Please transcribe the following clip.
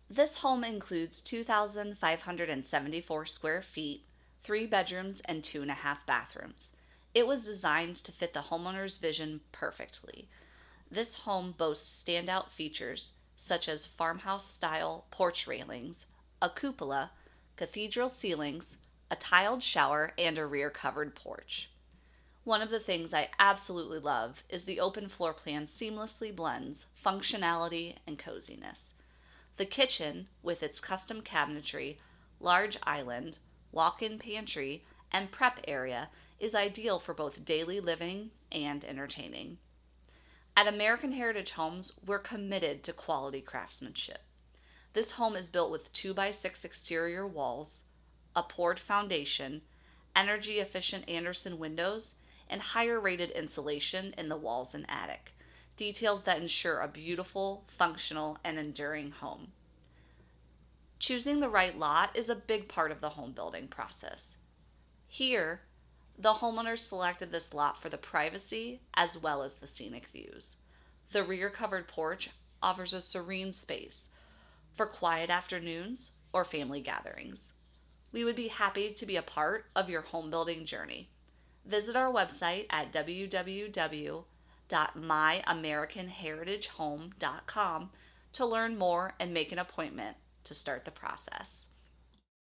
This home includes 2,574 square feet, 3 bedrooms, and 2.5 bathrooms. It was designed to fit the homeowner's vision perfectly. This home boasts standout features such as farmhouse style porch railings, a cupola, cathedral ceilings, a tiled shower, and a rear covered porch. One of the things I absolutely love is the open floor plan seamlessly blends functionality and coziness. The kitchen, with its custom cabinetry, large island, walk in pantry, and prep area, is ideal for both daily living and entertaining. At American Heritage Homes, we're committed to quality craftsmanship. This home is built with 2x6 exterior walls, a poured foundation, energy efficient Anderson windows, and higher rated insulation in the walls and attic. Details that ensure a beautiful, functional, and enduring home. Choosing the right lot is a big part of the home building process. Here, the homeowners selected this lot for the privacy as well as the scenic views. The rear covered porch offers a serene space for quiet afternoons or family gatherings. We would be happy to be a part of your home building journey. Visit our website at www.myamericanheritagehome.com to learn more and make an appointment to start the process.